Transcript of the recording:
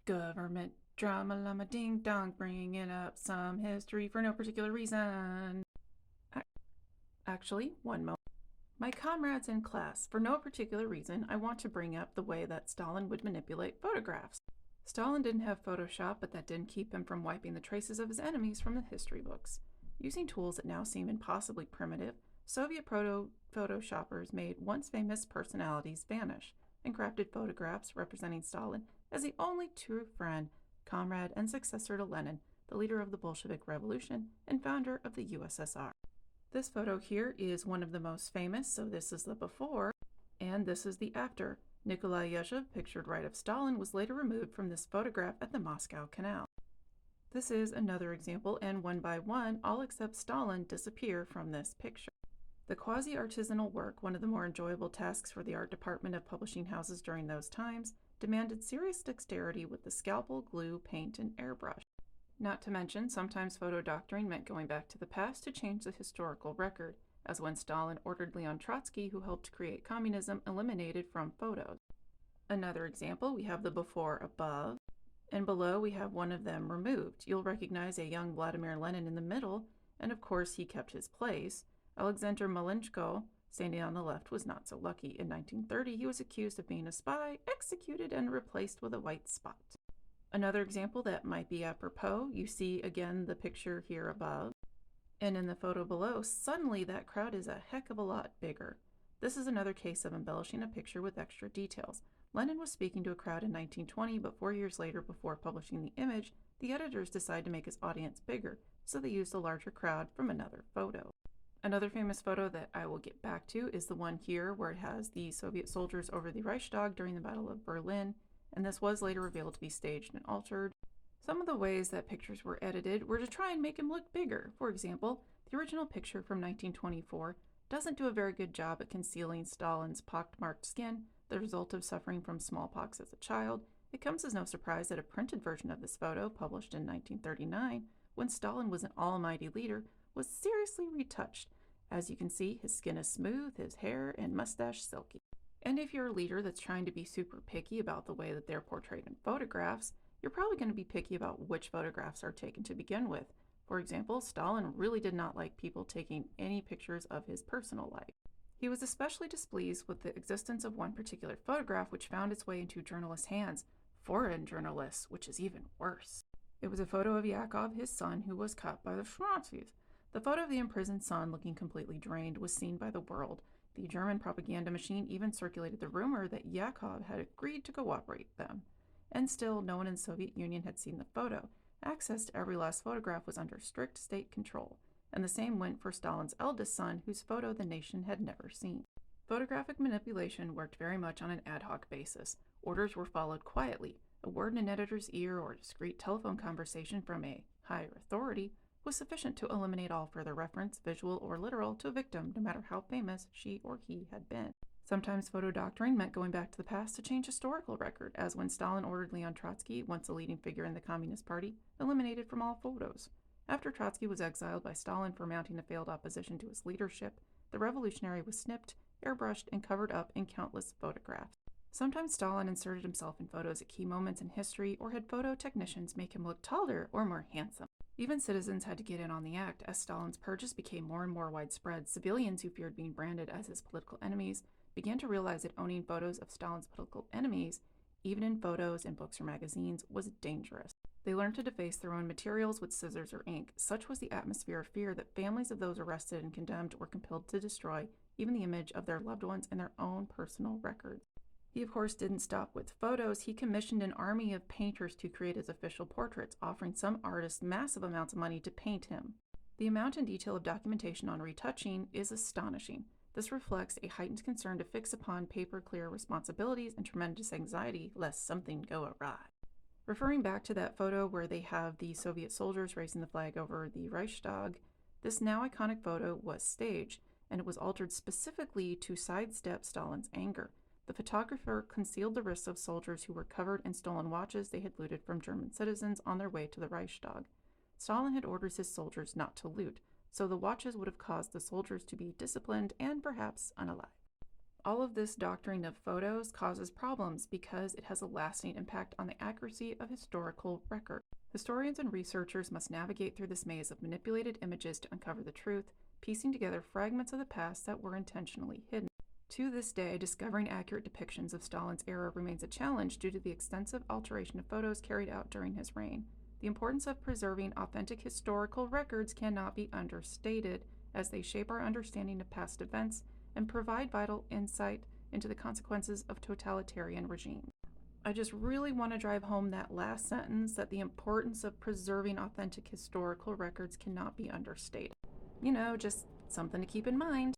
Government drama llama ding dong, bringing up some history for no particular reason. Actually, one moment. My comrades in class, for no particular reason, I want to bring up the way that Stalin would manipulate photographs. Stalin didn't have Photoshop, but that didn't keep him from wiping the traces of his enemies from the history books. Using tools that now seem impossibly primitive, Soviet photoshoppers made once famous personalities vanish and crafted photographs representing Stalin as the only true friend, comrade, and successor to Lenin, the leader of the Bolshevik Revolution and founder of the USSR. This photo here is one of the most famous, so this is the before, and this is the after. Nikolai Yuzhev, pictured right of Stalin, was later removed from this photograph at the Moscow Canal. This is another example, and one by one, all except Stalin disappear from this picture. The quasi-artisanal work, one of the more enjoyable tasks for the art department of publishing houses during those times, demanded serious dexterity with the scalpel, glue, paint, and airbrush. Not to mention, sometimes photo doctoring meant going back to the past to change the historical record, as when Stalin ordered Leon Trotsky, who helped create communism, eliminated from photos. Another example, we have the before above, and below we have one of them removed. You'll recognize a young Vladimir Lenin in the middle, and of course he kept his place. Alexander Malenchko, standing on the left, was not so lucky. In 1930, he was accused of being a spy, executed, and replaced with a white spot. Another example that might be apropos, you see again the picture here above, and in the photo below, suddenly that crowd is a heck of a lot bigger. This is another case of embellishing a picture with extra details. Lenin was speaking to a crowd in 1920, but 4 years later, before publishing the image, the editors decided to make his audience bigger, so they used a larger crowd from another photo. Another famous photo that I will get back to is the one here where it has the Soviet soldiers over the Reichstag during the Battle of Berlin, and this was later revealed to be staged and altered. Some of the ways that pictures were edited were to try and make him look bigger. For example, the original picture from 1924 doesn't do a very good job at concealing Stalin's pockmarked skin, the result of suffering from smallpox as a child. It comes as no surprise that a printed version of this photo, published in 1939, when Stalin was an almighty leader, was seriously retouched. As you can see, his skin is smooth, his hair and mustache silky. And if you're a leader that's trying to be super picky about the way that they're portrayed in photographs, you're probably going to be picky about which photographs are taken to begin with. For example, Stalin really did not like people taking any pictures of his personal life. He was especially displeased with the existence of one particular photograph which found its way into journalists' hands, foreign journalists, which is even worse. It was a photo of Yakov, his son, who was caught by the Nazis. The photo of the imprisoned son, looking completely drained, was seen by the world. The German propaganda machine even circulated the rumor that Yakov had agreed to cooperate with them. And still, no one in the Soviet Union had seen the photo. Access to every last photograph was under strict state control, and the same went for Stalin's eldest son, whose photo the nation had never seen. Photographic manipulation worked very much on an ad hoc basis. Orders were followed quietly. A word in an editor's ear or a discreet telephone conversation from a higher authority was sufficient to eliminate all further reference, visual or literal, to a victim, no matter how famous she or he had been. Sometimes photo doctoring meant going back to the past to change historical record, as when Stalin ordered Leon Trotsky, once a leading figure in the Communist Party, eliminated from all photos. After Trotsky was exiled by Stalin for mounting a failed opposition to his leadership, the revolutionary was snipped, airbrushed, and covered up in countless photographs. Sometimes Stalin inserted himself in photos at key moments in history, or had photo technicians make him look taller or more handsome. Even citizens had to get in on the act. As Stalin's purges became more and more widespread, civilians who feared being branded as his political enemies began to realize that owning photos of Stalin's political enemies, even in photos in books or magazines, was dangerous. They learned to deface their own materials with scissors or ink. Such was the atmosphere of fear that families of those arrested and condemned were compelled to destroy even the image of their loved ones in their own personal records. He, of course, didn't stop with photos. He commissioned an army of painters to create his official portraits, offering some artists massive amounts of money to paint him. The amount and detail of documentation on retouching is astonishing. This reflects a heightened concern to fix upon paper clear responsibilities and tremendous anxiety lest something go awry. Referring back to that photo where they have the Soviet soldiers raising the flag over the Reichstag, this now iconic photo was staged, and it was altered specifically to sidestep Stalin's anger. The photographer concealed the wrists of soldiers who were covered in stolen watches they had looted from German citizens on their way to the Reichstag. Stalin had ordered his soldiers not to loot, so the watches would have caused the soldiers to be disciplined and perhaps unalive. All of this doctoring of photos causes problems because it has a lasting impact on the accuracy of historical record. Historians and researchers must navigate through this maze of manipulated images to uncover the truth, piecing together fragments of the past that were intentionally hidden. To this day, discovering accurate depictions of Stalin's era remains a challenge due to the extensive alteration of photos carried out during his reign. The importance of preserving authentic historical records cannot be understated, as they shape our understanding of past events and provide vital insight into the consequences of totalitarian regimes. I just really want to drive home that last sentence, that the importance of preserving authentic historical records cannot be understated. Just something to keep in mind.